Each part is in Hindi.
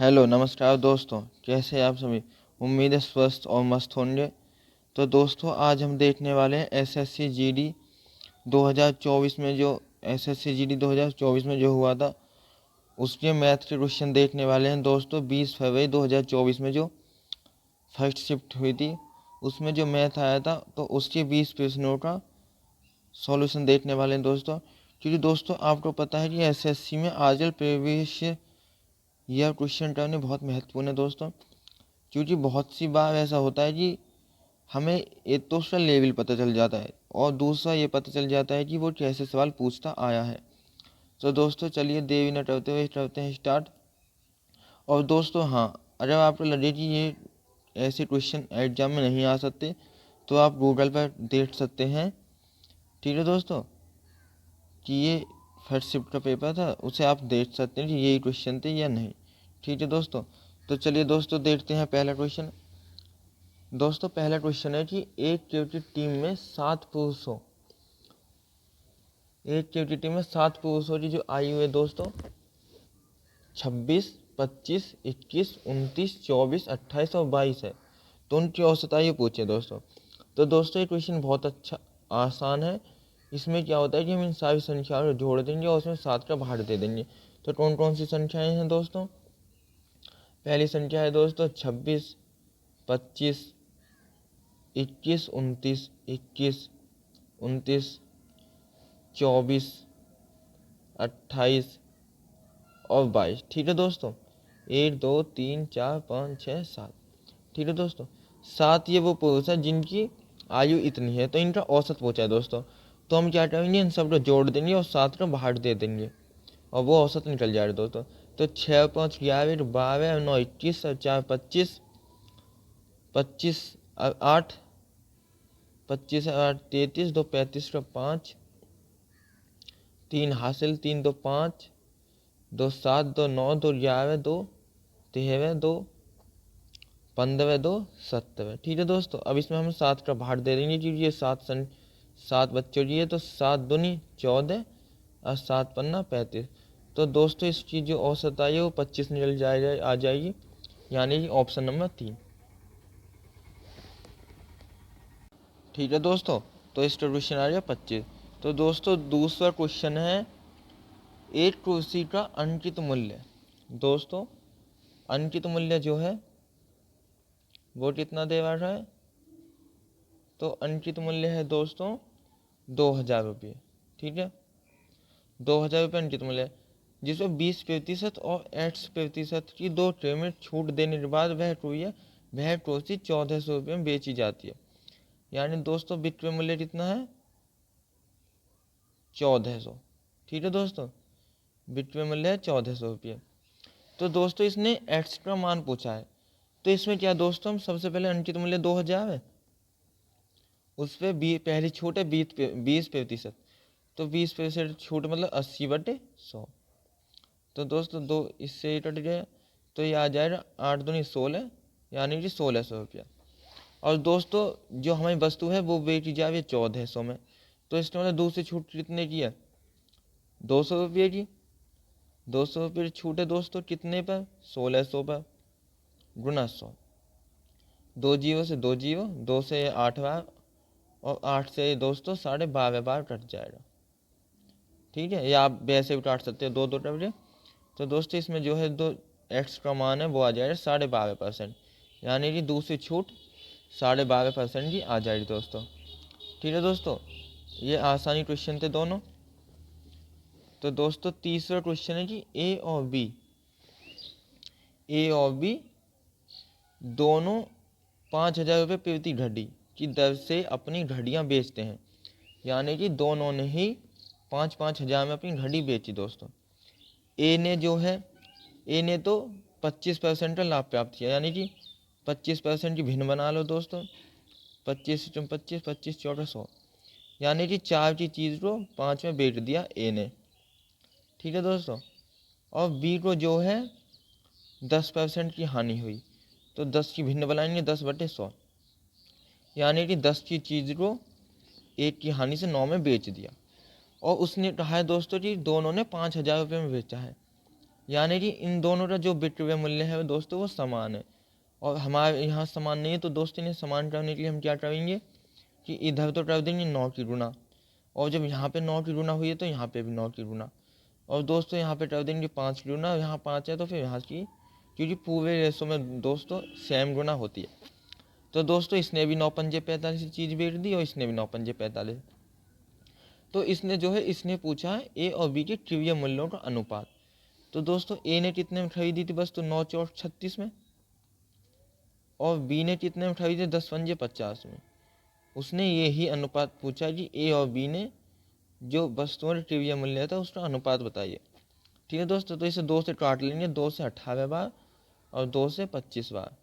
हेलो नमस्कार दोस्तों, कैसे हैं आप सभी। उम्मीद है स्वस्थ और मस्त होंगे। तो दोस्तों आज हम देखने वाले हैं एसएससी जीडी 2024 में जो एसएससी जीडी 2024 में जो हुआ था उसके मैथ के क्वेश्चन देखने वाले हैं दोस्तों। 20 फरवरी 2024 में जो फर्स्ट शिफ्ट हुई थी उसमें जो मैथ आया था तो उसके 20 प्रश्नों का सॉल्यूशन देखने वाले हैं दोस्तों। क्योंकि दोस्तों आपको पता है कि एसएससी में आजकल प्रीवियस ईयर क्वेश्चन टर्म बहुत महत्वपूर्ण है दोस्तों। क्योंकि बहुत सी बार ऐसा होता है कि हमें एक तो उसका लेवल पता चल जाता है और दूसरा ये पता चल जाता है कि वो कैसे सवाल पूछता आया है। तो दोस्तों चलिए देरी न करते हैं स्टार्ट। और दोस्तों हाँ, अगर आपको लगे कि ये ऐसे क्वेश्चन एग्जाम में नहीं आ सकते तो आप गूगल पर देख सकते हैं। ठीक है दोस्तों, कि ये फर्स्ट शिफ्ट का पेपर था उसे आप देख सकते हैं कि यही क्वेश्चन थे या नहीं। ठीक है दोस्तों, तो चलिए दोस्तों देखते हैं पहला क्वेश्चन। दोस्तों पहला क्वेश्चन है कि एक क्रिकेट टीम में 7 पुरुषों की जो आयु है दोस्तों 26, 25, 21, 29, 24, 28 और 22 है। तो उनकी औसत आयु पूछे दोस्तों। तो दोस्तों ये क्वेश्चन बहुत अच्छा आसान है। इसमें क्या होता है कि हम इन सारी संख्याओं को जोड़ देंगे और उसमें 7 का भाग दे देंगे। तो कौन कौन सी संख्याएं हैं दोस्तों। पहली संख्या है दोस्तों 26, 25, 21, 29, 21, 29, 24, 28 और 22। ठीक है दोस्तों, 1, 2, 3, 4, 5, 6, 7। ठीक है दोस्तों, 7 ये वो पुरुष है जिनकी आयु इतनी है तो इनका औसत पूछा है दोस्तों। तो हम क्या करेंगे, इन सब को जोड़ देंगे और 7 का भाग दे देंगे और वो औसत निकल जाएगा दोस्तों। तो 6, 5, 11, 12, 9, 21 और 4, 25, 25, 8, 25, 8, 33, 2, 35 का 5, 3 हासिल, 3, 2, 5, 2, 7, 2, 9, 2, 11, 2, 13, 2, 15, 2, 17। ठीक है दोस्तों, अब इसमें हम 7 का भाग दे देंगे क्योंकि ये 7 बच्चों की है। तो 7 दूनी 14 और 7 पन्ना 35। तो दोस्तों इसकी जो औसत आई है वो 25 निकल जाएगा आ जाएगी, यानी कि ऑप्शन नंबर 3। ठीक है दोस्तों, तो इसका क्वेश्चन आ गया 25। तो दोस्तों दूसरा क्वेश्चन है एक कुर्सी का अंकित मूल्य। दोस्तों अंकित मूल्य जो है वो कितना दे रहा है। तो अंकित मूल्य है दोस्तों 2000 रुपये। ठीक है, 2000 रुपये अंकित मूल्य है, जिसमें 20% और 8% की दो ट्रे में छूट देने के बाद वह कुर्सी 1400 रुपये में बेची जाती है। यानी दोस्तों विक्रय मूल्य कितना है 1400। ठीक है दोस्तों, विक्रय मूल्य है 1400 रुपये। तो दोस्तों इसने एक्स्ट्रा मान पूछा है। तो इसमें क्या दोस्तों, हम सबसे पहले अंकित मूल्य 2000 है, उस पर पहली छूट है 20%। तो 20% छूट मतलब 80/100। तो दोस्तों दो इससे कट गया तो ये आ जाएगा 8 दूनी 16, यानी कि 1600 रुपया। और दोस्तों जो हमारी वस्तु है वो बेची जा रही है 1400 में। तो इसका मतलब दूसरी छूट कितने की है 200 रुपये की। 200 रुपये की छूट है दोस्तों कितने पर 1600 पर, गुना 100। 2 जीरो से 2 जीरो, 2 से 8 बार और 8 से दोस्तों 12.5 बार कट जाएगा। ठीक है, या आप वैसे भी काट सकते हो 2 2 टबरे। तो दोस्तों इसमें जो है दो एक्स का मान है वो आ जाएगा 12.5%, यानी कि दूसरी छूट 12.5% की आ जाएगी दोस्तों। ठीक है दोस्तों, ये आसानी क्वेश्चन थे दोनों। तो दोस्तों तीसरा क्वेश्चन है कि ए और बी दोनों 5000 रुपये प्रति घड़ी की दर से अपनी घड़ियां बेचते हैं। यानी कि दोनों ने ही 5-5 हज़ार में अपनी घड़ी बेची दोस्तों। ए ने तो 25% का लाभ प्राप्त किया, यानी कि 25% की भिन्न बना लो दोस्तों। 25 × 25, 25 14 100, यानी कि 4 की चीज़ को 5 में बेच दिया ए ने। ठीक है दोस्तों, और बी को जो है 10% की हानि हुई। तो 10 की भिन्न बनाएंगे 10/100, यानी कि 10 की चीज़ को 1 की हानि से 9 में बेच दिया। और उसने कहा है दोस्तों कि दोनों ने 5000 रुपये में बेचा है। यानी कि इन दोनों का जो विक्रय मूल्य है दोस्तों वो समान है, और हमारे यहाँ समान नहीं है। तो दोस्तों इन्हें समान करने के लिए हम क्या करेंगे कि इधर तो कर देंगे 9 की गुना, और जब यहाँ पे 9 की गुना हुई है तो यहाँ पे भी 9 की गुना, और दोस्तों यहाँ पे कर देंगे 5 की गुना, यहाँ 5 है तो फिर यहाँ की, क्योंकि पूरे रेशो में दोस्तों सेम गुना होती है। तो दोस्तों इसने भी 9 पंजे 45 चीज़ बेच दी और इसने भी 9 पंजे 45। तो इसने जो है इसने पूछा है ए और बी के क्रय मूल्यों का अनुपात। तो दोस्तों ए ने कितने में खरीदी थी वस्तु 9 चौक 36 में, और बी ने कितने में खरीदी 10 पंजे 50 में। उसने यही अनुपात पूछा कि ए और बी ने जो वस्तुओं का क्रय मूल्य था उसका अनुपात बताइए। ठीक है दोस्तों, तो इसे 2 से काट लेंगे, 2 से 18 बार और 2 से 25 बार।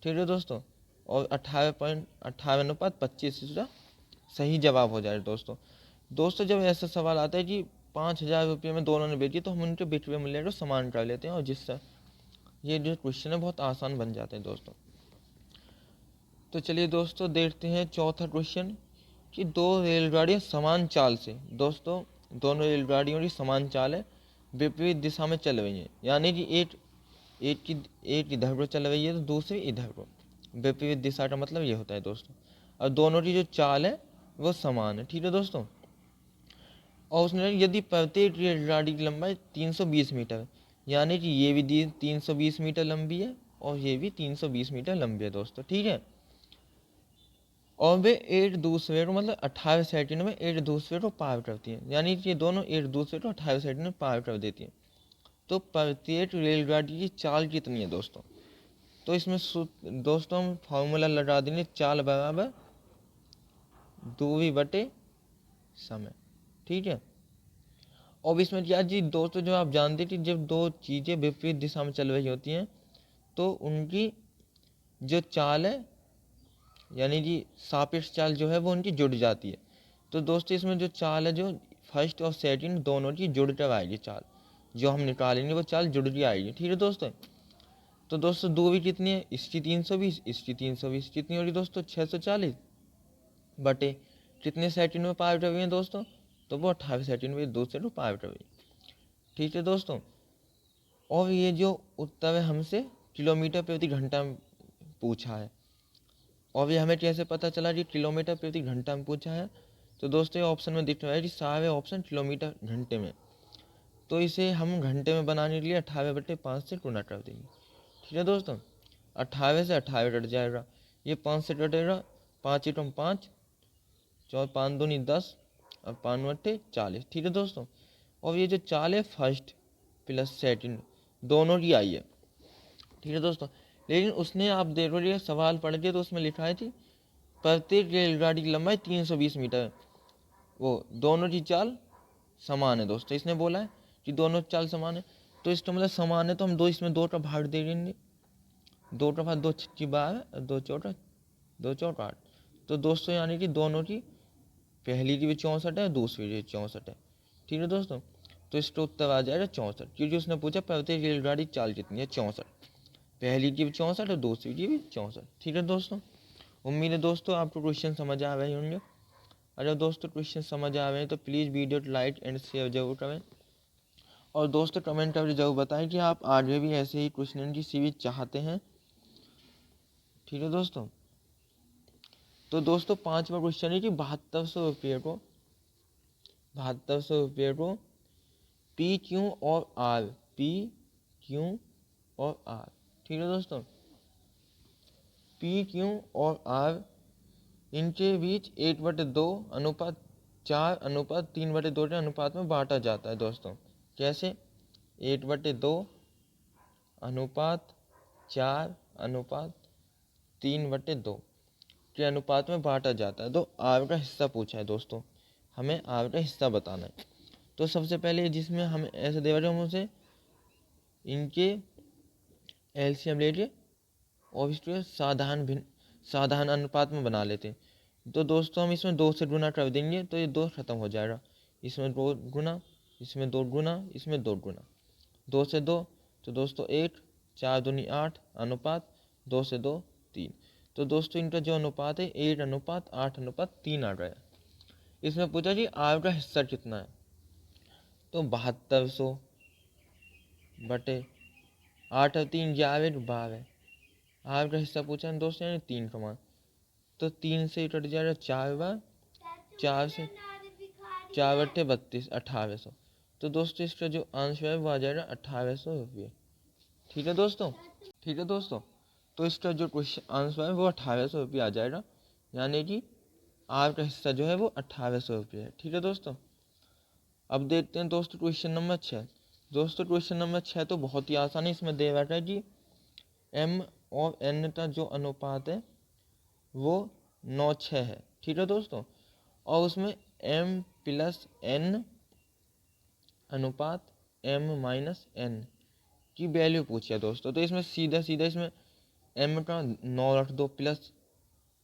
ठीक है दोस्तों, और 18.18/25 इसका सही जवाब हो जाए दोस्तों। दोस्तों जब ऐसा सवाल आता है कि 5,000 रुपये में दोनों ने बेची तो हम उनके विक्रय मूल्य को समान कर लेते हैं, और जिससे ये जो क्वेश्चन है बहुत आसान बन जाते हैं दोस्तों। तो चलिए दोस्तों देखते हैं चौथा क्वेश्चन कि दो रेलगाड़ियाँ समान चाल से, दोस्तों दोनों रेलगाड़ियों की समान चाल है, विपरीत दिशा में चल रही है। यानी कि एक इधर को चल रही है तो दूसरी इधर को। विपरीत दिशा का मतलब ये होता है दोस्तों। और दोनों की जो चाल है वो समान है। ठीक है दोस्तों, और उसने यदि प्रत्येक रेलगाड़ी की लंबाई 320 मीटर है, यानी कि ये भी 320 मीटर लंबी है और ये भी 320 मीटर लंबी है दोस्तों। ठीक है, और वे एक दूसरे को मतलब 18 सेकंड में एक दूसरे को पार करती हैं, यानी कि ये दोनों एक दूसरे को 18 सेकंड में पार कर देती हैं। तो प्रत्येक रेलगाड़ी की चाल कितनी है दोस्तों? तो इसमें दोस्तों हम फॉर्मूला लगा देंगे, चाल बराबर दूरी बटे समय। ठीक है, और इसमें क्या जी दोस्तों, जो आप जानते कि जब दो चीज़ें विपरीत दिशा में चल रही होती हैं तो उनकी जो चाल है, यानी कि सापेक्ष चाल जो है वो उनकी जुड़ जाती है। तो दोस्तों इसमें जो चाल है, जो फर्स्ट और सेकंड दोनों की जुड़ कर आएगी चाल, जो हम निकालेंगे वो चाल जुड़ के आएगी। ठीक है दोस्तों, तो दोस्तों दूरी कितनी है, इसकी 320, इसकी 320, कितनी हो रही दोस्तों 640 बटे कितने सेकंड में पार कर रही है दोस्तों, तो वो 18 सेकंड में दूसरे को पार कर रही है। ठीक है दोस्तों, और ये जो उत्तर है हमसे किलोमीटर प्रति घंटा में पूछा है, और ये हमें कैसे पता चला कि किलोमीटर प्रति घंटा में पूछा है? तो दोस्तों ये ऑप्शन में दिख रहा है कि सारे ऑप्शन किलोमीटर घंटे में, तो इसे हम घंटे में बनाने के लिए 18/5 से गुणा कर देंगे। ठीक है दोस्तों, 18 से 18 कट जाएगा, ये 5 से कटेगा, 5 एकम 5, 5 दूनी 10 और 5 बटे 40। ठीक है दोस्तों, और ये जो चाल है फर्स्ट प्लस सेकंड दोनों की आई है। ठीक है दोस्तों, लेकिन उसने आप देखोगे सवाल पढ़ के तो उसमें लिखा है थी प्रत्येक रेलगाड़ी की लंबाई 320 मीटर है, वो दोनों की चाल समान है दोस्तों। इसने बोला है कि दोनों चाल समान है, तो इसका मतलब समान है, तो हम दो इसमें 2 का भाग दे देंगे, 2 का भाग 2 छक्की 12, 2 चौका 2 चौका 8। तो दोस्तों यानी कि दोनों की पहली की भी 64 है, दूसरी की भी 64 है। ठीक है दोस्तों, तो इसका उत्तर आ जाएगा 64, क्योंकि उसने पूछा प्रत्येक रेलगाड़ी चाल कितनी है 64, पहली की भी 64 और दूसरी की भी 64। ठीक है दोस्तों, उम्मीद है दोस्तों आपको क्वेश्चन समझ आ रहे होंगे। अगर दोस्तों क्वेश्चन समझ आ रहे हैं तो प्लीज़ वीडियो को लाइक एंड शेयर जरूर करें, और दोस्तों कमेंट करके जरूर बताएं कि आप आगे भी ऐसे ही क्वेश्चन की सीरीज चाहते हैं। ठीक है दोस्तों, तो दोस्तों 5वां क्वेश्चन है कि 7200 रुपये को पी क्यू और आर, पी क्यू और आर। ठीक है दोस्तों, पी क्यू और आर इनके बीच 8/2 अनुपात 4 अनुपात 3/2 के अनुपात में बांटा जाता है दोस्तों। कैसे? 8/2 अनुपात 4 अनुपात 3/2 के अनुपात में बांटा जाता है। तो आर का हिस्सा पूछा है दोस्तों, हमें आर का हिस्सा बताना है। तो सबसे पहले जिसमें हम ऐसे दे रहे हम उसे इनके एलसीएम ले लिए और इसको साधारण अनुपात में बना लेते हैं। तो दोस्तों हम इसमें 2 से गुना कर देंगे तो ये 2 खत्म हो जाएगा, इसमें 2 गुना, इसमें 2 गुना, इसमें 2 गुना, 2 से 2, तो दोस्तों 1, 4 दूनी 8 अनुपात 2 से 2 3। तो दोस्तों इनका जो अनुपात है 8:8:3 आ गया। इसमें पूछा जी आर का हिस्सा कितना है, तो 7200 बटे 8 और 3 12 12। आठ का हिस्सा पूछा है दोस्तों, यानी 3 का मान। तो 3 से कट जाएगा 4 बार, 4 से 4 बट्टे 32, 1800। तो दोस्तों इसका जो आंसर है वो आ जाएगा 1800 रुपये। ठीक है दोस्तों, ठीक है दोस्तों। तो इसका जो क्वेश्चन आंसर है वो 1800 रुपये आ जाएगा, यानी कि आपका हिस्सा जो है वो 1800 रुपये है। ठीक है दोस्तों। अब देखते हैं दोस्तों क्वेश्चन नंबर 6। दोस्तों क्वेश्चन नंबर 6 तो बहुत ही आसान है। इसमें दे बैठा है कि m और n का जो अनुपात है वो 9:6 है। ठीक है दोस्तों। और उसमें m प्लस n अनुपात m-n की वैल्यू पूछी है दोस्तों। तो इसमें सीधा सीधा इसमें m का 9 रख दो, प्लस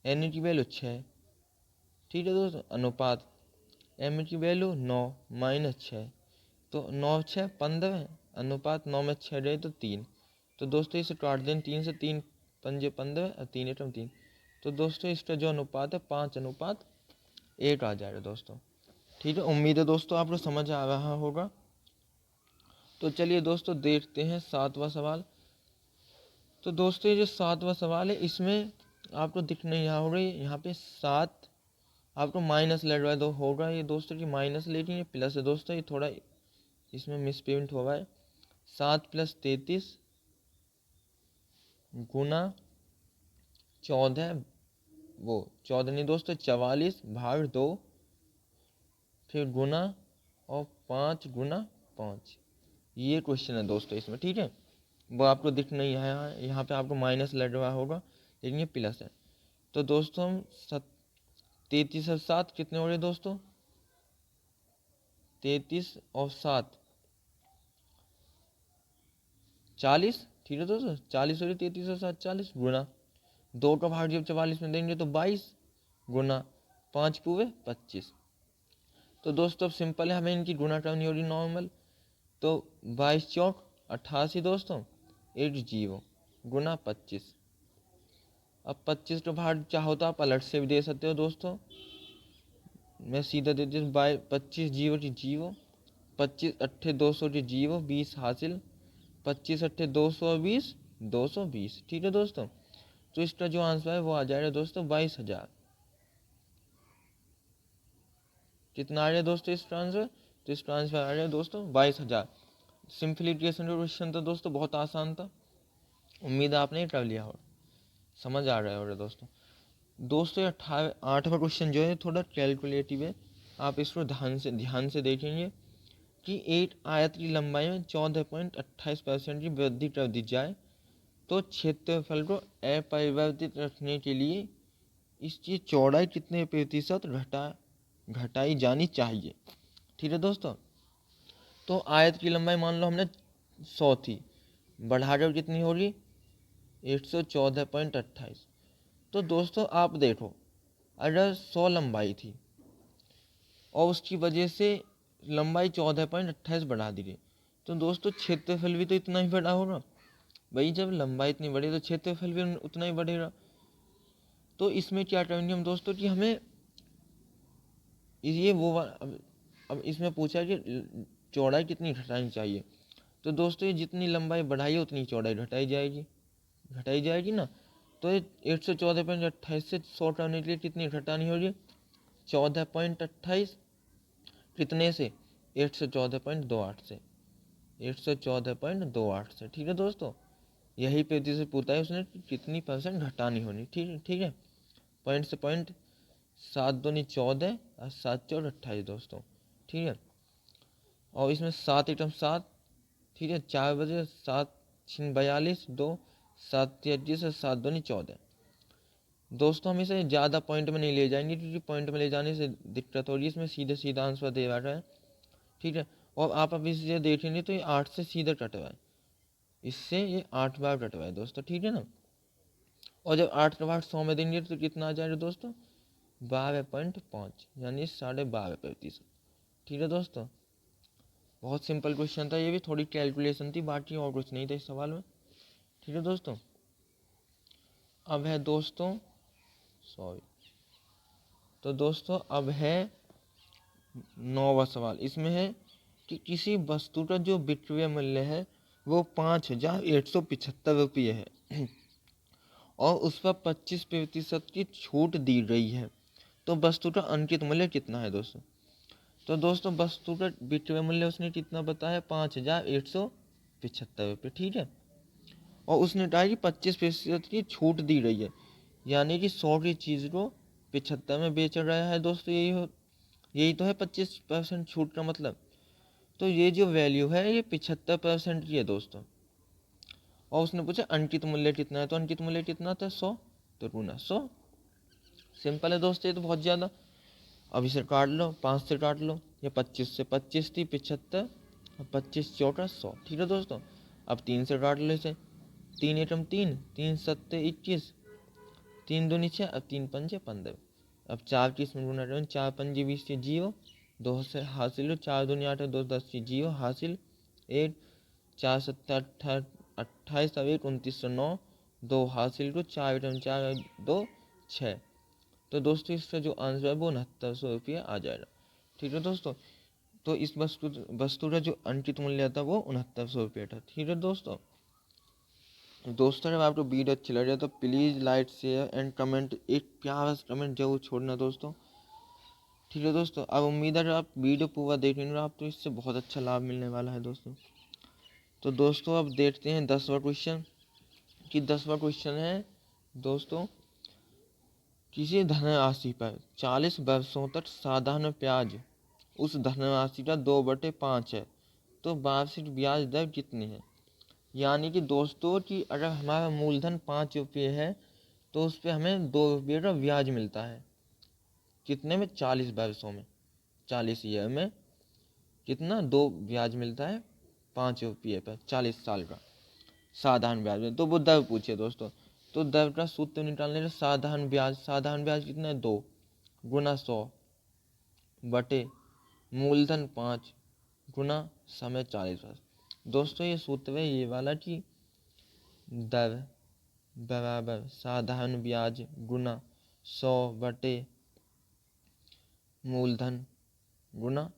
n की वैल्यू 6। ठीक है दोस्तों। अनुपात m की वैल्यू 9 माइनस 6, तो 9 6 15, अनुपात 9 में 6 रहे तो 3। तो दोस्तों इसे काट दें, 3 से 3 पंजे 15 और 3 एकम 3। तो दोस्तों इसका जो अनुपात है 5:1 आ जाएगा दोस्तों। ठीक है, उम्मीद है दोस्तों आपको समझ आ रहा होगा। तो चलिए दोस्तों देखते हैं 7वां सवाल। तो दोस्तों ये जो 7वां सवाल है इसमें आपको दिख नहीं रहा होगा, यहाँ पे 7 आपको माइनस लग रहा है तो होगा ये दोस्तों कि माइनस, लेकिन ये प्लस है दोस्तों, ये थोड़ा इसमें मिसप्रिंट हुआ है। 7 + 33 गुना 14, वो 14 नहीं दोस्तों 44/2, फिर गुना और 5 गुना 5। ये क्वेश्चन है दोस्तों इसमें। ठीक है, वो आपको दिख नहीं है, यहाँ पे आपको माइनस लग रहा होगा, लेकिन ये प्लस है। तो दोस्तों हम 33 और 7 कितने हो रहे दोस्तों? 33 और 7 40। ठीक है दोस्तों, 40 हो रही, 33 और 7 40, गुना 2 का भाग जब 44 में देंगे तो 22, गुना 5 पूरे 25। तो दोस्तों अब सिंपल है, हमें इनकी गुना करनी होगी नॉर्मल। तो 22 चौक 88 दोस्तों, 80 गुना 25। अब 25 का भाग चाहो तो आप अलग से भी दे सकते हो दोस्तों। मैं सीधा दे देता हूँ, 25 जीरो की जीरो, 25 अट्ठे 200 की जीरो, 20 हासिल, 25 अट्ठे 220, 220। ठीक है दोस्तों। तो इसका जो आंसर है वो आ जाएगा दोस्तों 22,000। कितना आ रहा है दोस्तों इसका आंसर? तो इसका आंसर आ रहा है दोस्तों 22,000। सिंप्लीफिकेशन का क्वेश्चन था दोस्तों, बहुत आसान था। उम्मीद है आपने कर लिया हो, समझ आ रहा है दोस्तों। दोस्तों 8वां क्वेश्चन जो है थोड़ा कैलकुलेटिव है, आप इसको ध्यान से देखेंगे कि एक आयत की लंबाई में 14.28% की वृद्धि कर दी जाए तो क्षेत्रफल को अपरिवर्तित रखने के लिए इसकी चौड़ाई कितने प्रतिशत घटाई जानी चाहिए। ठीक है दोस्तों। तो आयत की लंबाई मान लो हमने 100 थी, बढ़ाकर कितनी होगी 114.28। तो दोस्तों आप देखो, अगर 100 लंबाई थी और उसकी वजह से लंबाई 14.28 बढ़ा दी गई, तो दोस्तों क्षेत्रफल भी तो इतना ही बढ़ा होगा। भाई जब लंबाई इतनी बढ़ी तो क्षेत्रफल भी उतना ही बढ़ेगा। तो इसमें क्या करेंगे हम दोस्तों कि हमें ये वो अब इसमें पूछा है कि चौड़ाई कितनी घटानी चाहिए। तो दोस्तों ये जितनी लंबाई बढ़ाई है उतनी चौड़ाई घटाई जाएगी ना। तो ये 114.28 से 100 करने के लिए कितनी घटानी होगी? 14.28 कितने से? 114.28 से, 114.28 से। ठीक है दोस्तों, यही प्रतिशत पूछता है उसने कितनी परसेंट घटानी होनी। ठीक है, पॉइंट से पॉइंट, 7 दूनी 14 और 7 चौक 28 दोस्तों। ठीक है, और इसमें 7 एकम 7। ठीक है, 4 बजे 7 छिन 42, 2 7 33 और 7 दूनी 14। दोस्तों हम इसे ज़्यादा पॉइंट में नहीं ले जाएंगे क्योंकि पॉइंट में ले जाने से दिक्कत हो रही है। इसमें सीधे सीधा आंसर दे रहा है। ठीक है, और आप अभी इसे देखेंगे तो ये 8 से सीधा कटवा है, इससे ये 8 बार कटवा है दोस्तों। ठीक है ना। और जब 8 का भाग 100 में देंगे तो कितना आ जाएगा दोस्तों? 12.5, यानी 12.5%। ठीक है दोस्तों, बहुत सिंपल क्वेश्चन था ये भी, थोड़ी कैलकुलेशन थी, बाकी और कुछ नहीं था इस सवाल में। ठीक है दोस्तों। अब है दोस्तों सॉरी तो दोस्तों अब है 9वां सवाल। इसमें है कि किसी वस्तु का जो विक्रय मूल्य है वो 5,875 है और उस पर 25% की छूट दी गई है। तो वस्तु का अंकित मूल्य कितना है दोस्तों? तो दोस्तों वस्तु का विक्रय मूल्य उसने कितना बताया? 5,875 रुपये, ठीक है। और उसने कहा कि 25% की छूट दी गई है, यानी कि 100 की चीज़ को 75 में बेच रहा है दोस्तों। यही तो है 25% छूट का मतलब। तो ये जो वैल्यू है ये 75% की है दोस्तों। और उसने पूछा अंकित मूल्य कितना है, तो अंकित मूल्य कितना था? 100, तो गुना 100। सिंपल है दोस्तों, ये तो बहुत ज़्यादा। अब इसे काट लो, 5 से काट लो, या 25 से, 25 थी 75, 25 चौका 100, ठीक है दोस्तों। अब 3 से काट लो इसे, 3 एकम 3, 3 सत्ते 21, 3 दूनी 6, अब 3 पंजे 15। अब 4 की इसमें गुना करें, 4 पंजे 20 के 0, 2 से हासिल हो, 4 दूनी 8, 2 10 की 0 हासिल 8, 4 सत्ते 28, अब 1 2909, 2 हासिल को, 4 एकम 4 2 6। तो दोस्तों इसका जो आंसर है वो 6900 रुपये आ जाएगा, ठीक है दोस्तों। तो इस वस्तु का जो अंकित मूल्य था वो 6900 रुपये था, ठीक है दोस्तों। दोस्तों अगर आपको वीडियो अच्छी लग रही है तो please like share and comment, एक प्यारा सा कमेंट जरूर छोड़ना दोस्तों, ठीक है दोस्तों। अब उम्मीद है कि आप वीडियो पूरा देखेंगे, आपको इससे बहुत अच्छा लाभ मिलने वाला है दोस्तों। तो दोस्तों अब देखते हैं 10वां क्वेश्चन। कि 10वां क्वेश्चन है दोस्तों, किसी धनराशि पर 40 वर्षों तक साधारण ब्याज उस धनराशि का 2/5 है, तो वार्षिक ब्याज दर कितनी है? यानी कि दोस्तों कि अगर हमारा मूलधन 5 रुपये है तो उस पर हमें 2 रुपये का ब्याज मिलता है। कितने में? 40 वर्षों में, 40 ईयर में कितना? 2 ब्याज मिलता है 5 रुपये पर, 40 साल का साधारण ब्याज में। तो वो दर पूछिए दोस्तों, तो दर का सूत्र निकालने का साधारण ब्याज कितना है? 2 गुना 100 बटे मूलधन 5 गुना समय 40 वर्ष। दोस्तों ये सूत्र है ये वाला कि दर बराबर साधारण ब्याज गुना 100 बटे मूलधन गुना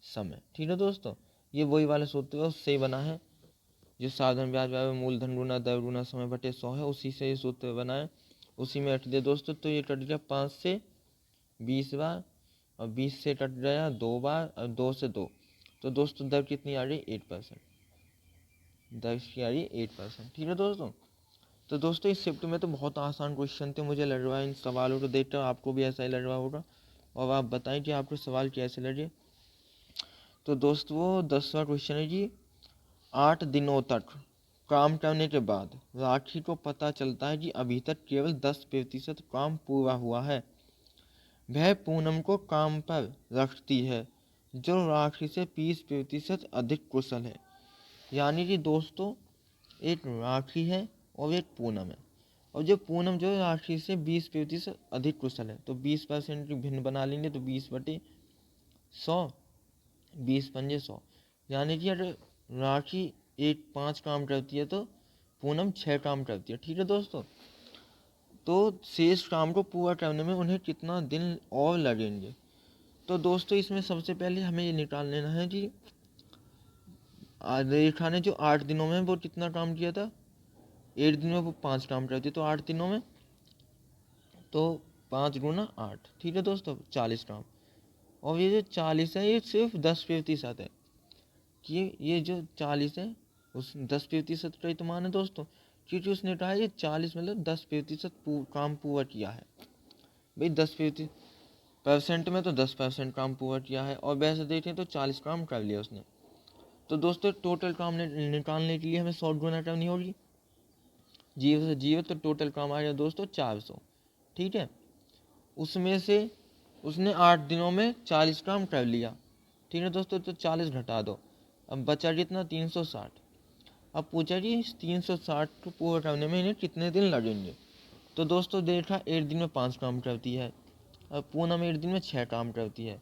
समय, ठीक है दोस्तों। ये वही वाला सूत्र है, उससे ही बना है। जो साधारण ब्याज बराबर मूलधन गुना दर गुना समय बटे 100 है, उसी से ये सूत्र बना है, उसी में रख दिया दोस्तों। तो ये कट गया 5 से 20 बार, और 20 से कट गया 2 बार, और 2 से 2। तो दोस्तों दर कितनी आ रही? 8%। दर की आ रही 8%, ठीक है दोस्तों। तो दोस्तों इस शिफ्ट में तो बहुत आसान क्वेश्चन थे, मुझे लग रहा है इन सवालों को देखकर आपको भी ऐसा ही लग रहा होगा। और आप बताएं कि आपको सवाल कैसे लगे। तो दोस्तों 10वां क्वेश्चन है जी, 8 दिनों तक काम करने के बाद राखी को पता चलता है कि अभी तक केवल 10% काम पूरा हुआ है। वह पूनम को काम पर रखती है जो राखी से 20% अधिक कुशल है। यानी कि दोस्तों एक राखी है और एक पूनम है, और जो पूनम जो राशि से 20% अधिक कुशल है, तो 20% की भिन्न बना लेंगे, तो 20/100, 20 पंजे 100। यानी कि अगर राशि 5 काम करती है तो पूनम 6 काम करती है, ठीक है दोस्तों। तो शेष काम को पूरा करने में उन्हें कितना दिन और लगेंगे? तो दोस्तों इसमें सबसे पहले हमें ये निकाल लेना है कि रेखा ने जो 8 दिनों में वो कितना काम किया था? 8 दिन में वो 5 काम करती है, तो 8 दिनों में तो 5 गुना 8, ठीक है दोस्तों, 40 काम। और ये जो 40 है ये सिर्फ 10% है, कि ये जो 40 है उस 10% का ही तो मान है दोस्तों, क्योंकि उसने कहा ये 40 मतलब 10% काम पूरा किया है। भाई 10% में तो 10% काम पूरा किया है, और वैसे देखें तो 40 काम कर लिया उसने। तो दोस्तों टोटल काम निकालने के लिए हमें 100 गुना करनी होगी, 0 से 0, तो टोटल काम आ गया दोस्तों 400, ठीक है। उसमें से उसने 8 दिनों में 40 काम कर लिया, ठीक है दोस्तों, तो 40 घटा दो, अब बचा कितना? 360। अब पूछा कि इस 360 को पूरा करने में इन्हें कितने दिन लगेंगे? तो दोस्तों देखा 1 दिन में 5 काम करती है, अब पूनम 1 दिन में 6 काम करती है,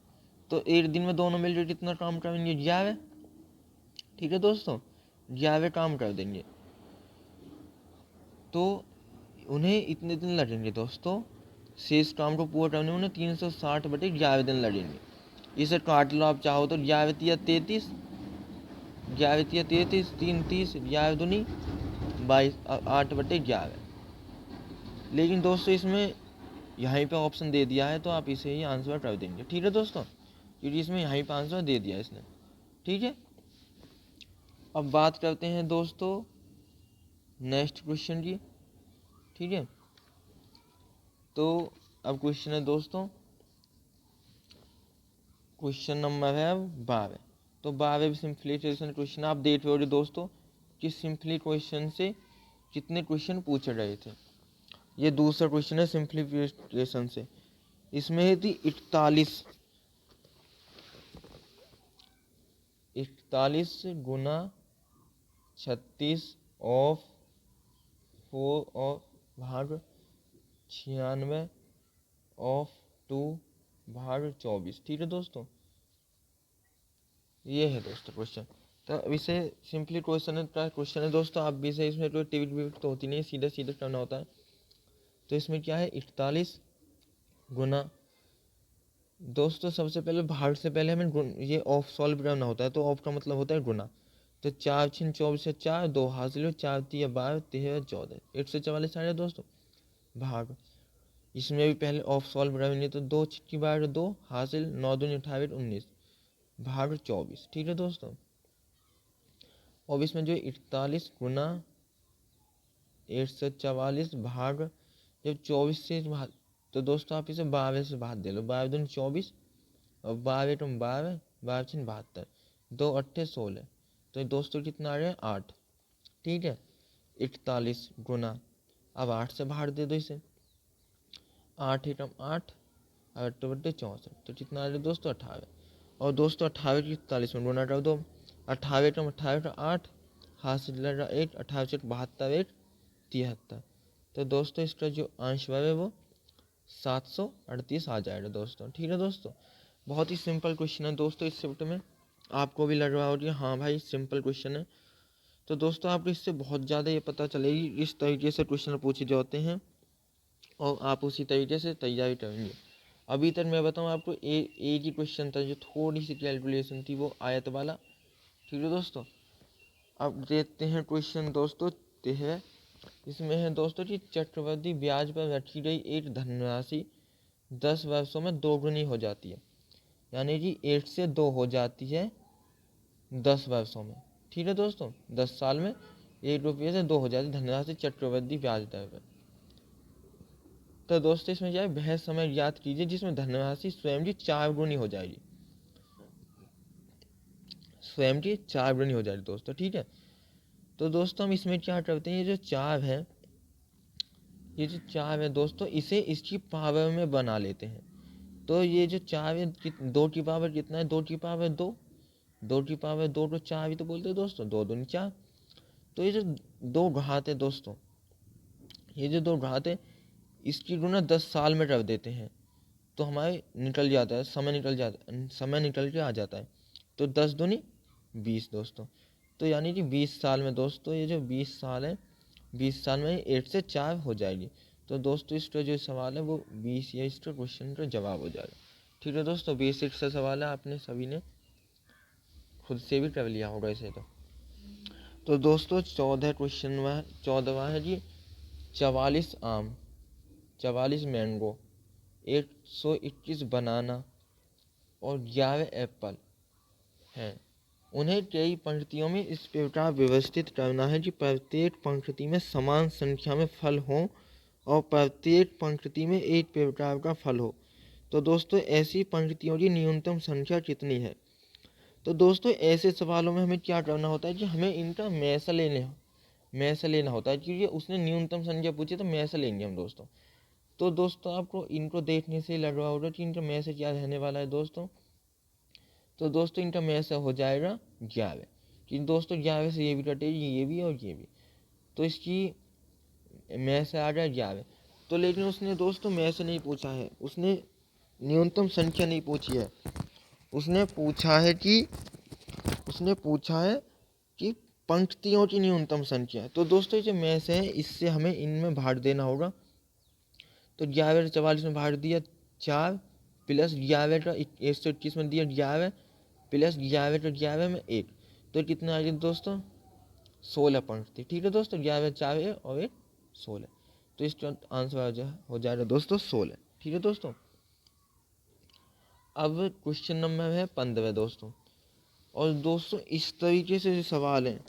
तो 1 दिन में दोनों मिलकर कितना काम करेंगे? 11, ठीक है दोस्तों, 11 काम कर देंगे। तो उन्हें इतने दिन लगेंगे दोस्तों, शेष काम को पूरा करने में उन्हें 360/11 दिन लगेंगे। इसे काट लो आप चाहो तो, 11 या 33, 11 तिया 33, 3 30, 11 दूनी 22, 8/11। लेकिन दोस्तों इसमें यहाँ पे ऑप्शन दे दिया है तो आप इसे ही आंसर कर देंगे, ठीक है दोस्तों, क्योंकि इसमें यहाँ पे आंसर दे दिया इसने, ठीक है। अब बात करते हैं दोस्तों नेक्स्ट क्वेश्चन की, ठीक है। तो अब क्वेश्चन है दोस्तों, क्वेश्चन नंबर है 12। तो 12 सिंप्लीफिकेशन क्वेश्चन आप देख रहे हो दोस्तों कि सिंप्लीफिकेशन से कितने क्वेश्चन पूछे गए थे। ये दूसरा क्वेश्चन है सिंप्लीफिकेशन से, इसमें थी 41 गुना 36 ऑफ 4 और भाग 96 ऑफ 2 भाग 24, ठीक है दोस्तों। ये है दोस्तों क्वेश्चन। तो अब इसे सिंपली क्वेश्चन है दोस्तों, आप भी से इसमें कोई टिविट तो होती नहीं, सीधा सीधा करना होता है। तो इसमें क्या है 41 गुना, दोस्तों सबसे पहले भाग से पहले हमें ये ऑफ सॉल्व करना होता है, तो ऑफ का मतलब होता है गुना। तो 4 6 24 से 4 2 हासिल 4 3 12 13 14 144 आ रहा है दोस्तों भाग। इसमें भी पहले ऑफ सॉल्व करेंगे तो 2 6 12 2 हासिल 9 दूनी 28 19 भाग 24, ठीक है दोस्तों। और इसमें जो 41 गुना 144 भाग जब 24 से भाग, तो दोस्तों आप इसे 12 से भाग दे लो, 12 दूनी 24 और 12 तुम 12 12 6 72 2 8 16, तो दोस्तों कितना आ रहा है 8, ठीक है। 41 गुना, अब 8 से भाग दे दो इसे, 8 8 और 8 बटे 64, तो कितना आ रहा है दोस्तों 18। और दोस्तों 18 की 41 में गुना कर दो, 18 कम 18 8 हासिल 1 18 से 72 1 73, तो दोस्तों इसका जो आंसर है वो 738 आ जाएगा दोस्तों, ठीक है दोस्तों। बहुत ही सिंपल क्वेश्चन है दोस्तों, इस शिफ्ट में आपको भी लग रहा होगा हाँ भाई सिंपल क्वेश्चन है। तो दोस्तों आपको इससे बहुत ज़्यादा ये पता चलेगी इस तरीके से क्वेश्चन पूछे जाते हैं और आप उसी तरीके से तैयारी करेंगे। अभी तक मैं बताऊँ आपको एक ही क्वेश्चन था जो थोड़ी सी कैलकुलेशन थी, वो आयत वाला, ठीक है दोस्तों। अब देखते हैं क्वेश्चन दोस्तों 13। इसमें है दोस्तों कि चक्रवृद्धि ब्याज पर रखी गई एक धनराशि 10 वर्षों में दोगुनी हो जाती है, यानी कि 8 से 2 हो जाती है 10 वर्षों में, ठीक है दोस्तों। 10 साल में 1 रुपये से 2 हो जाती है धनराशि चक्रवृद्धि ब्याज दर पर। तो दोस्तों इसमें क्या है, वह समय याद कीजिए जिसमें धनराशि स्वयं की 4 गुनी हो जाएगी, स्वयं की 4 गुनी हो जाएगी दोस्तों, ठीक है। तो दोस्तों हम इसमें क्या करते हैं, ये जो 4 है, ये जो 4 है दोस्तों, इसे इसकी पावर में बना लेते हैं। तो ये जो 4 है 2 की पावर कितना है, 2 की पावर 2, 2 की पावर 2 को 4 भी तो बोलते हैं दोस्तों, 2 दूनी 4। तो ये जो 2 घात है दोस्तों, ये जो 2 घात है इसकी गुना 10 साल में कर देते हैं, तो हमारे निकल जाता है, समय निकल के आ जाता है। तो 10 दूनी 20 दोस्तों, तो यानी कि 20 साल में दोस्तों ये जो 20 साल है, 20 साल में 8 से 4 हो जाएगी। तो दोस्तों इसका जो सवाल है वो 20 या इसका क्वेश्चन का जवाब हो जाएगा, ठीक है दोस्तों। बेसिक सा सवाल है, आपने सभी ने खुद से भी कर लिया होगा इसे। तो दोस्तों 14वां है जी 44 आम, 44 मैंगो, 121 बनाना और 11 एप्पल हैं। उन्हें कई पंक्तियों में इस प्रकार व्यवस्थित करना है कि प्रत्येक पंक्ति में समान संख्या में फल हों और प्रत्येक पंक्ति में एक प्रकार का फल हो। तो दोस्तों ऐसी पंक्तियों की न्यूनतम संख्या कितनी है। तो दोस्तों ऐसे सवालों में हमें क्या करना होता है कि हमें इनका मैसा लेना होता है, क्योंकि उसने न्यूनतम संख्या पूछी तो मैसा लेंगे हम दोस्तों। तो दोस्तों आपको इनको देखने से लग रहा होगा कि इनका मैसेज क्या रहने वाला है दोस्तों। तो दोस्तों इनका मैसेज हो जाएगा 11, कि दोस्तों 11 से ये भी कटेगी, ये भी और ये भी, तो इसकी मैसेज आ गया 11। तो लेकिन उसने दोस्तों मैसेज नहीं पूछा है, उसने न्यूनतम संख्या नहीं पूछी है, उसने पूछा है कि पंक्तियों की न्यूनतम संख्या। तो दोस्तों ये जो मैसेज है इससे हमें इनमें भाग देना होगा। तो 11 44 में भाग दिया 4 प्लस 11 का 121 में दिया 11 प्लस 11 का 11 में 1, तो कितने आ गए दोस्तों, 16 पॉइंट थी। ठीक है दोस्तों, 11 4 और 1 16, तो इसका आंसर हो जाएगा दोस्तों 16। ठीक है दोस्तों, अब क्वेश्चन नंबर है 15 दोस्तों। और दोस्तों इस तरीके से जो सवाल है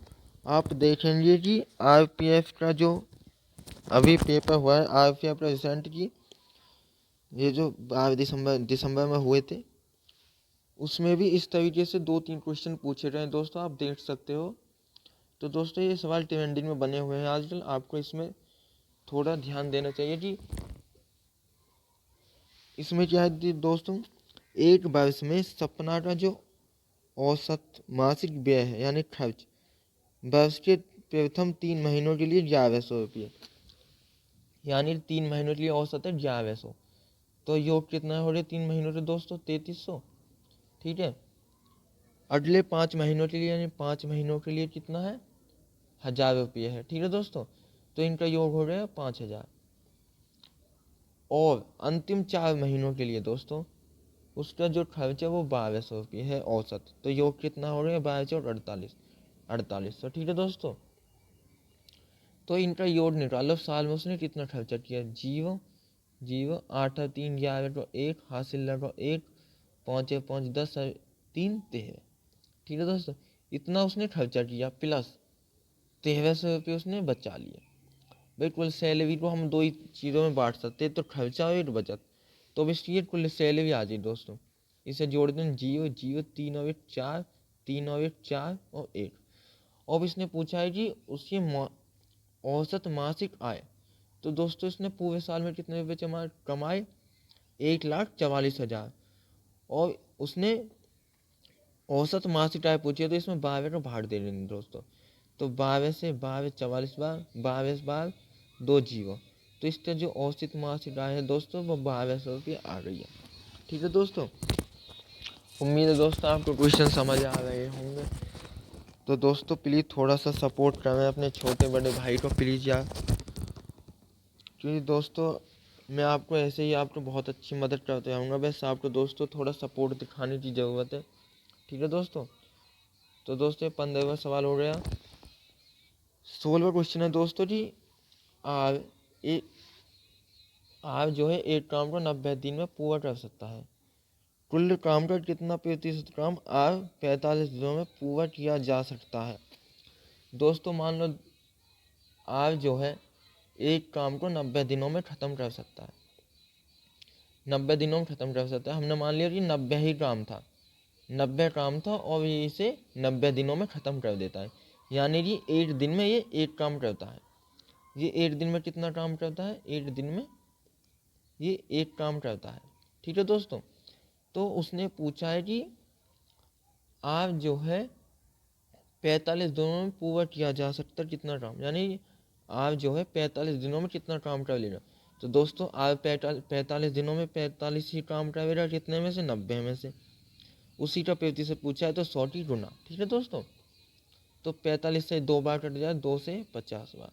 आप देखेंगे कि आरपीएफ का जो अभी पेपर हुआ है, आरपीएफ रिसेंट की ये जो 12 दिसंबर में हुए थे, उसमें भी इस तरीके से 2-3 क्वेश्चन पूछे गए हैं दोस्तों, आप देख सकते हो। तो दोस्तों ये सवाल ट्रेंडिंग में बने हुए हैं आजकल, आपको इसमें थोड़ा ध्यान देना चाहिए कि इसमें क्या है दोस्तों, एक वर्ष में सपना का जो औसत मासिक व्यय है यानी खर्च, वर्ष के प्रथम 3 महीनों के लिए 1100 रुपये, यानी 3 महीनों के लिए औसत है 1100। तो योग कितना हो रहा है 3 महीनों के दोस्तों, 3300। ठीक है, अगले 5 महीनों के लिए यानी 5 महीनों के लिए कितना है, 1000 रुपये है। ठीक है दोस्तों, तो इनका योग हो रहा है 5000। और अंतिम 4 महीनों के लिए दोस्तों उसका जो खर्च है वो 1200 रुपये है औसत, तो योग कितना हो रहा है 1200 और 4800। ठीक है दोस्तों, तो इनका योग निकालो, साल में उसने कितना खर्चा किया, 0 0 8 3 11 को 1 हासिल लगा 1 5 5 10 3 13। ठीक है दोस्तों, इतना उसने खर्चा किया प्लस 1300 रुपये उसने बचा लिए। भाई कुल सैलरी को हम 2 ही चीज़ों में बांट सकते हैं, तो खर्चा और बचत। तो अब इसकी कुल सैलरी आ जाए दोस्तों, इसे जोड़ दें 0 0 3 और 1 4 3 और 1 4 और 1। अब इसने पूछा है कि उसकी औसत मासिक आय। तो दोस्तों इसने पूरे साल में कितने रुपये कमाए, 1,44,000। और उसने औसत मासिक आय पूछी है, तो इसमें 12 का भाग दे देंगे दोस्तों। तो 12 से 12 44 बार 12 बार 2 जीरो, तो इसका जो औसत मासिक आय है दोस्तों वो 1200 रुपये आ रही है। ठीक है दोस्तों, उम्मीद है दोस्तों आपको क्वेश्चन समझ आ रहे होंगे। तो दोस्तों प्लीज़ थोड़ा सा सपोर्ट करें अपने छोटे बड़े भाई को प्लीज़ यार, क्योंकि दोस्तों मैं आपको ऐसे ही आपको बहुत अच्छी मदद करते रहूँगा, बस आपको दोस्तों थोड़ा सपोर्ट दिखाने की ज़रूरत है। ठीक है दोस्तों, तो दोस्तों 15वां सवाल हो गया। 16वां क्वेश्चन है दोस्तों जी, आर जो है एक काम को 90 दिन में पूरा कर सकता है। कुल काम का कितना प्रतिशत काम आर 45 दिनों में पूरा किया जा सकता है। दोस्तों मान लो आर जो है एक काम को 90 दिनों में ख़त्म कर सकता है, 90 दिनों में ख़त्म कर सकता है। हमने मान लिया कि 90 ही काम था, 90 काम था और ये इसे 90 दिनों में ख़त्म कर देता है, यानी कि एक दिन में ये एक काम करता है। ये एक दिन में कितना काम करता है, एक दिन में ये एक काम करता है। ठीक है दोस्तों, तो उसने पूछा है कि आप जो है 45 दिनों में पूरा किया जा सकता है कितना काम, यानी आप जो है 45 दिनों में कितना काम कर लेगा। तो दोस्तों आप 45 दिनों में 45 ही काम करेगा, कितने में से, 90 में से। उसी का प्रतिशत पूछा है, तो 100 की गुना। ठीक है दोस्तों, तो 45 से 2 बार कट जाए, 2 से 50 बार,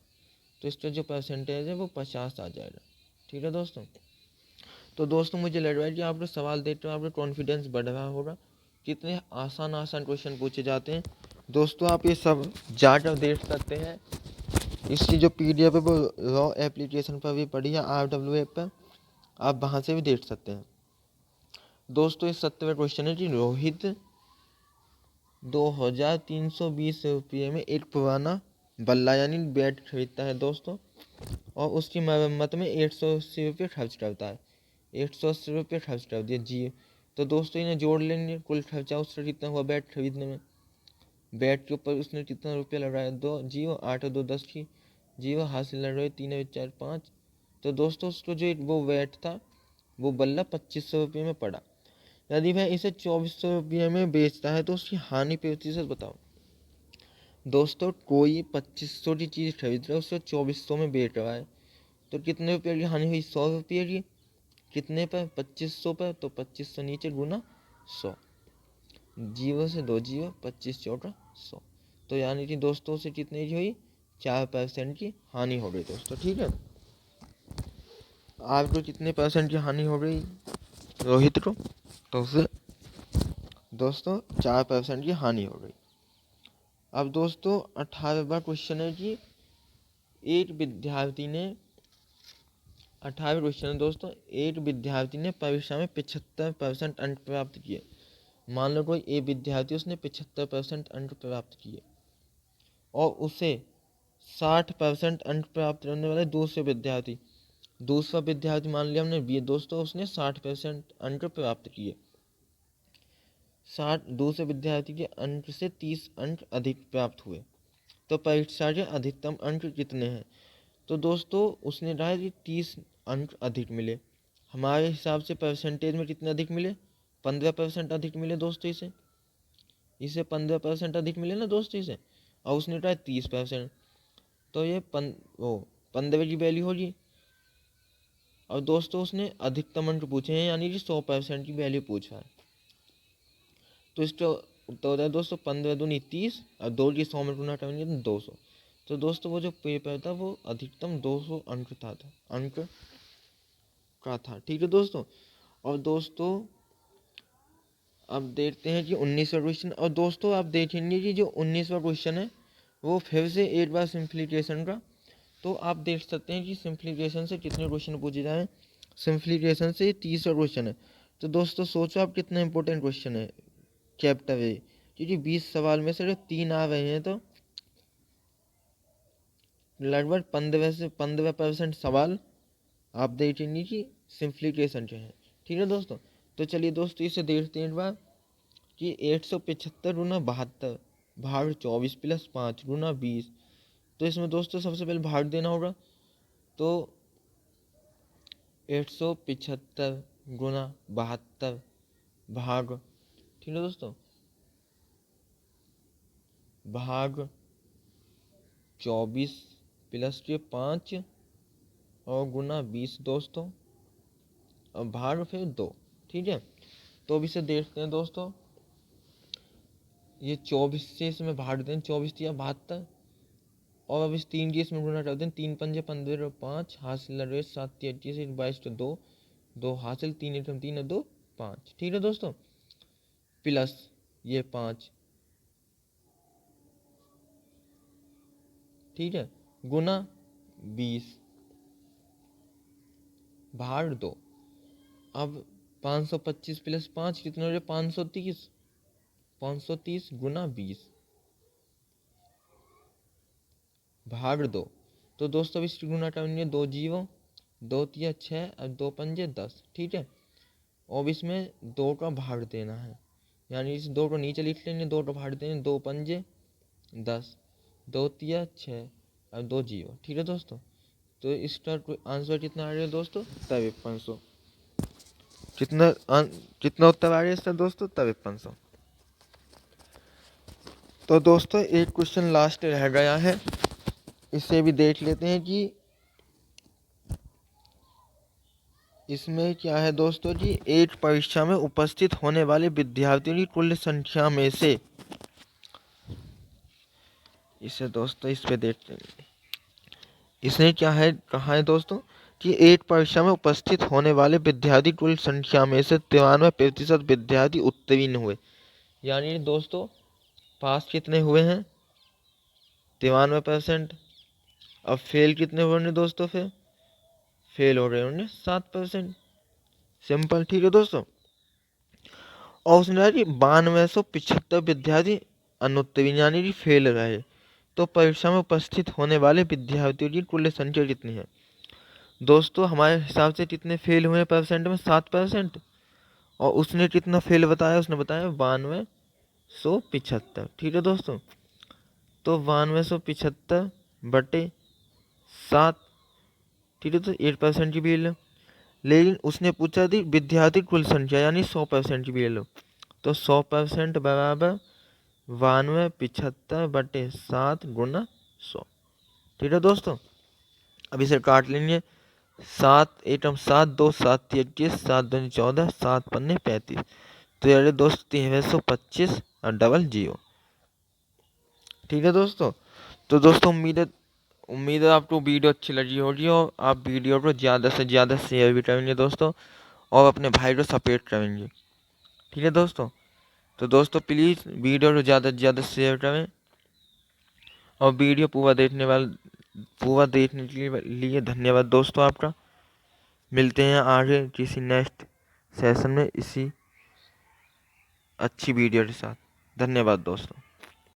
तो इसका जो परसेंटेज है वो 50 आ जाएगा। ठीक है दोस्तों, तो दोस्तों मुझे लग रहा है कि आपको सवाल देखते हुए आपका कॉन्फिडेंस बढ़ रहा होगा, कितने आसान आसान क्वेश्चन पूछे जाते हैं। दोस्तों आप ये सब जाकर देख सकते हैं, इसकी जो PDF है वो रॉ एप्लीकेशन पर भी पड़ी है, RWA पर, आप वहाँ से भी देख सकते हैं। दोस्तों इस 70वें क्वेश्चन है कि रोहित 2320 रुपये में एक पुराना बल्ला यानी बैट खरीदता है दोस्तों, और उसकी मरम्मत में 180 रुपये खर्च करता है। 180 रुपये खर्च कर दिए जी। तो दोस्तों इन्हें जोड़ लेंगे, कुल खर्चा उसका कितना हुआ बैट खरीदने में। बैट के ऊपर उसने कितना रुपया लगाया, 2 जीरो 8 2 10 की जीरो, हासिल लग रहे 3 4 5। तो दोस्तों उसको जो वो बैट था वो बल्ला 2500 रुपये में पड़ा। यदि वह इसे 2400 रुपये में बेचता है तो उसकी हानि प्रतिशत बताओ। दोस्तों कोई 2500 की चीज़ खरीद रहा है, उसको 2400 में बेच रहा है, तो कितने रुपये की हानि हुई, 100 रुपये की। कितने पर, 2500 पर, तो 2500 नीचे गुना 100, 0 से 2 जीरो, 25 चौका 100। तो यानी कि दोस्तों से कितने की हुई, 4% की हानि हो गई दोस्तों। ठीक है, आपको कितने % की हानि हो गई रोहित को, तो उससे दोस्तों 4% की हानि हो गई। अब दोस्तों 18वां क्वेश्चन है कि एक विद्यार्थी ने 18वें क्वेश्चन है दोस्तों, एक विद्यार्थी ने परीक्षा में 75% अंक प्राप्त किए। मान लो कोई एक विद्यार्थी, उसने 75% अंक प्राप्त किए और उसे 60% अंक प्राप्त करने वाले दूसरा विद्यार्थी मान लिया हमने बी दोस्तों, उसने 60% अंक प्राप्त किए। 60 दूसरे विद्यार्थी के अंक से 30 अंक अधिक प्राप्त हुए, तो परीक्षा के अधिकतम अंक कितने हैं? तो दोस्तों उसने कहा कि 30 अंक अधिक मिले। हमारे हिसाब से परसेंटेज में कितने अधिक मिले? 15% अधिक मिले दोस्तों। इसे 15% अधिक मिले ना दोस्तों इसे, और उसने कहा 30%, तो ये 15 की वैल्यू होगी। और दोस्तों उसने अधिकतम अंक पूछे हैं, यानी कि 100% की वैल्यू पूछा है। तो इसका उत्तर होता है दोस्तों 15 दूनी 30 और 2 की 100 में गुना करेंगे तो 200। तो दोस्तों वो जो पेपर था वो अधिकतम 200 अंक का था। ठीक है दोस्तों। और दोस्तों अब देखते हैं कि 19वां क्वेश्चन। और दोस्तों आप देखेंगे कि जो 19वां क्वेश्चन है वो फिर से एक बार सिंप्लीफिकेशन का। तो आप देख सकते हैं कि सिंप्लीफिकेशन से कितने क्वेश्चन पूछे जाए। सिंप्लीफिकेशन से 30वां क्वेश्चन है। तो दोस्तों सोचो आप कितना इंपॉर्टेंट क्वेश्चन है चैप्टर ए, क्योंकि 20 सवाल में सिर्फ 3 आ रहे हैं, तो लगभग 15% सवाल आप देखेंगे कि सिंप्लीफिकेशन के हैं। ठीक है दोस्तों। तो चलिए दोस्तों इसे देखते हैं एक बार कि 875 गुना 72 भाग 24 प्लस 5 गुना 20। तो इसमें दोस्तों सबसे पहले भाग देना होगा। तो 875 गुना 72 भाग, ठीक है दोस्तों, भाग 24 प्लस के 5 और गुना 20 दोस्तों, और भाग फिर 2। ठीक है। तो अब इसे देखते हैं दोस्तों। ये 24 से इसमें भाग दें, 24 दिया 72, और अब इस 3 की इसमें गुना कर दें। 3 पंजे 15 और 5 हासिल रहे 7 23 22 तो 2 हासिल 3 एकम 3 और 2 5। ठीक है दोस्तों। प्लस ये 5, ठीक है, गुना 20 भाग 2। अब 525 प्लस 5 कितने हो रहे? 530। 530 गुना 20 भाग 2। तो दोस्तों इसकी गुना करेंगे 2 जीरो 2 तिया 6 और 2 पंजे 10। ठीक है। और इसमें 2 का भाग देना है, यानी इस 2 को नीचे लिख लेंगे, 2 का भाग देंगे, 2 पंजे 10, 2 तिया 6 और 2 जीरो। ठीक है दोस्तों। तो इसका आंसर कितना आ रहा है दोस्तों? 5300। कितना उत्तर आ रहा है इसका दोस्तों? 5300। तो दोस्तों एक क्वेश्चन लास्ट रह गया है, इसे भी देख लेते हैं कि इसमें क्या है दोस्तों जी। एक परीक्षा में उपस्थित होने वाले विद्यार्थियों की कुल संख्या में से, इसे दोस्तों इस पे देखते हैं। इसने क्या है कहा है दोस्तों कि एक परीक्षा में उपस्थित होने वाले विद्यार्थी कुल संख्या में से 93% विद्यार्थी उत्तीर्ण हुए। यानी दोस्तों पास कितने हुए हैं? 93%। अब फेल कितने हो रहे दोस्तों? फिर फेल हो रहे होंगे 7%। सिंपल। ठीक है दोस्तों। और उसने कहा कि 9275 विद्यार्थी अनुत्तीर्ण यानी कि फेल रहे। तो परीक्षा में उपस्थित होने वाले विद्यार्थियों की कुल संख्या कितनी है? दोस्तों हमारे हिसाब से कितने फेल हुए परसेंट में? 7%। और उसने कितना फेल बताया? उसने बताया 9275। ठीक है दोस्तों। तो 9275 बटे 7, ठीक है, तो 8% की भी ले लो। लेकिन उसने पूछा थी विद्यार्थी कुल संख्या, यानी 100% की भी ले लो। तो 100% बराबर 9275 बटे 7 गुना 100। ठीक है दोस्तों। अब इसे काट लेंगे। 7 एकम 7 2 7 21 7 2 14 7 पन्ने 35। तो यार दोस्त 325 और डबल जीरो। ठीक है दोस्तों। तो दोस्तों उम्मीद है आपको वीडियो अच्छी लगी होगी, और आप वीडियो को ज़्यादा से ज़्यादा शेयर भी करेंगे दोस्तों, और अपने भाई को सपोर्ट करेंगे। ठीक है दोस्तों। तो दोस्तों प्लीज़ वीडियो को ज़्यादा से ज़्यादा शेयर करें। और वीडियो पूरा देखने के लिए धन्यवाद दोस्तों आपका। मिलते हैं आगे किसी नेक्स्ट सेशन में इसी अच्छी वीडियो के साथ। धन्यवाद दोस्तों।